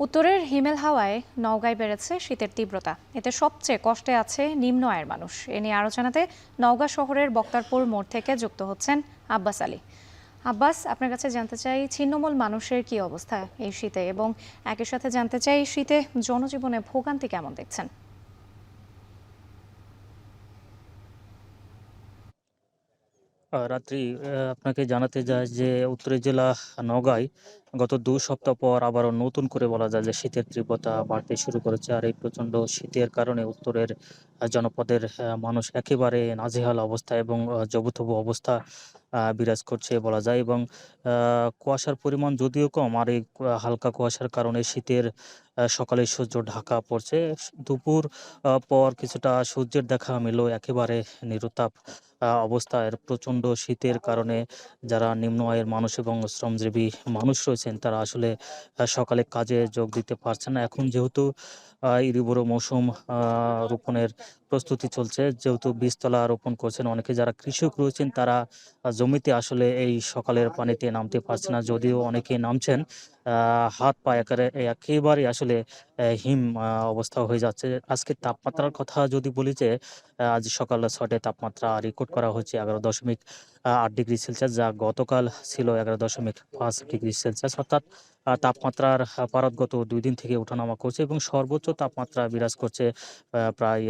উত্তরের হিমেল হাওয়ায় নওগাঁয় বেড়েছে শীতের তীব্রতা। এতে সবচেয়ে কষ্টে আছে নিম্ন আয়ের মানুষ। এ নিয়ে আরও জানাতে নওগাঁ শহরের বক্তারপুর মোড় থেকে যুক্ত হচ্ছেন আব্বাস আলী। আব্বাস, আপনার কাছে জানতে চাই ছিন্নমূল মানুষের কি অবস্থা এই শীতে, এবং একই সাথে জানতে চাই শীতে জনজীবনে ভোগান্তি কেমন দেখছেন। রাত্রি আপনাকে জানাতে যায় যে উত্তরের জেলা নওগাঁয় গত ২ সপ্তাহ পর আবারও নতুন করে বলা যায় যে শীতের তীব্রতা বাড়তে শুরু করেছে। আর এই প্রচণ্ড শীতের কারণে উত্তরের জনপদের মানুষ একেবারে নাজেহাল অবস্থা এবং জবুথবু অবস্থা বিরাজ করছে বলা যায়। এবং কুয়াশার পরিমাণ যদিও কম, আর এই হালকা কুয়াশার কারণে শীতের সকালে সূর্য ঢাকা পড়ছে। দুপুর পর কিছুটা সূর্যের দেখা মিললেও একেবারে নিরুত্তাপ অবস্থা। এর প্রচণ্ড শীতের কারণে যারা নিম্ন আয়ের মানুষ এবং শ্রমজীবী মানুষ রয়েছেন তারা আসলে সকালে কাজে যোগ দিতে পারছেন না। এখন যেহেতু ইরিবোরো মৌসুম রোপণের প্রস্তুতি চলছে, যেহেতু বীজতলা রোপণ করছেন অনেকে, যারা কৃষক রয়েছেন তারা জমিতে আসলে এই সকালের পানিতে নামতে পারছে না। যদিও অনেকে নামছেন, হাত পা একেবারে আসলে হিম অবস্থা হয়ে যাচ্ছে। আজকে তাপমাত্রার কথা যদি বলি, যে আজ সকাল ৬টায় তাপমাত্রা রেকর্ড করা হচ্ছে ১১.৮ ডিগ্রি সেলসিয়াস, যা গতকাল ছিল ১১.৫ ডিগ্রি সেলসিয়াস। অর্থাৎ তাপমাত্রার পারদ গত ২ দিন থেকে ওঠানামা করছে এবং সর্বোচ্চ তাপমাত্রা বিরাজ করছে প্রায়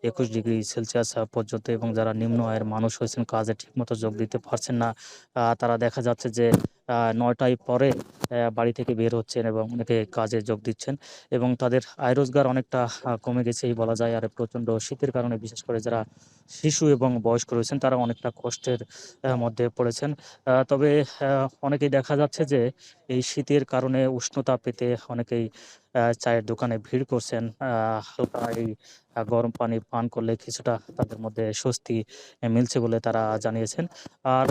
২১ ডিগ্রি সেলসিয়াস পর্যন্ত। এবং যারা নিম্ন আয়ের মানুষ হয়েছেন, কাজে ঠিকমতো যোগ দিতে পারছেন না, তারা দেখা যাচ্ছে যে ৯টায় পরে বাড়ি থেকে বের হচ্ছেন এবং অনেকে কাজে যোগ দিচ্ছেন এবং তাদের আয় রোজগার অনেকটা কমে গেছেই বলা যায়। আর প্রচণ্ড শীতের কারণে বিশেষ করে যারা শিশু এবং বয়স্ক রয়েছেন তারা অনেকটা কষ্টের মধ্যে পড়েছেন। তবে অনেকেই দেখা যাচ্ছে যে এই শীতের কারণে উষ্ণতা পেতে অনেকেই চায়ের দোকানে ভিড় করছেন। হালকা এই গরম পানি পান করলে কিছুটা তাদের মধ্যে স্বস্তি মিলছে বলে তারা জানিয়েছেন। আর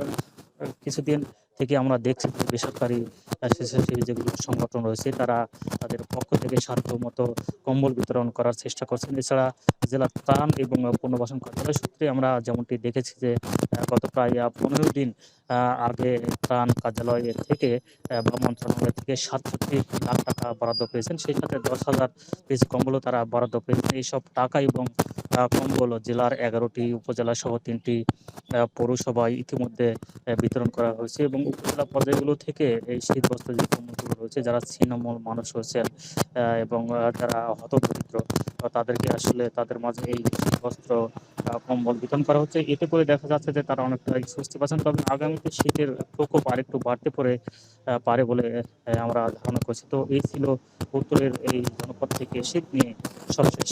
কিছুদিন থেকে আমরা দেখছি যে বেসরকারি স্বেচ্ছাসেবী যেগুলো সংগঠন রয়েছে তারা তাদের পক্ষ থেকে সাধ্যমতো কম্বল বিতরণ করার চেষ্টা করছেন। এছাড়া জেলা ত্রাণ এবং পুনর্বাসন কার্যালয় সূত্রে আমরা যেমনটি দেখেছি যে গত প্রায় ১৫ দিন আগে ত্রাণ কার্যালয়ের থেকে বা মন্ত্রণালয় থেকে ৬৭ লাখ টাকা বরাদ্দ পেয়েছেন। সেই সাথে ১০,০০০ পিস কম্বলও তারা বরাদ্দ পেয়েছেন। এইসব টাকা এবং কম্বল জেলার ১১টি উপজেলা সহ ৩টি পৌরসভায় ইতিমধ্যে বিতরণ করা হয়েছে এবং উপজেলা পর্যায়গুলো থেকে এই শীতবস্ত্র যে কম্বলগুলো রয়েছে, যারা ছিন্নমূল মানুষ রয়েছেন এবং যারা হতদরিদ্র, তাদেরকে আসলে তাদের মাঝে এই শীতবস্ত্র কম্বল বিতরণ করা হচ্ছে। এতে করে দেখা যাচ্ছে যে তারা অনেকটা স্বস্তি পাচ্ছেন। তবে আগামীতে শীতের প্রকোপ আরেকটু বাড়তে পারে বলে আমরা ধারণা করছি। তো এই ছিল উত্তরের এই জনপদ থেকে শীত নিয়ে সর্বশেষ।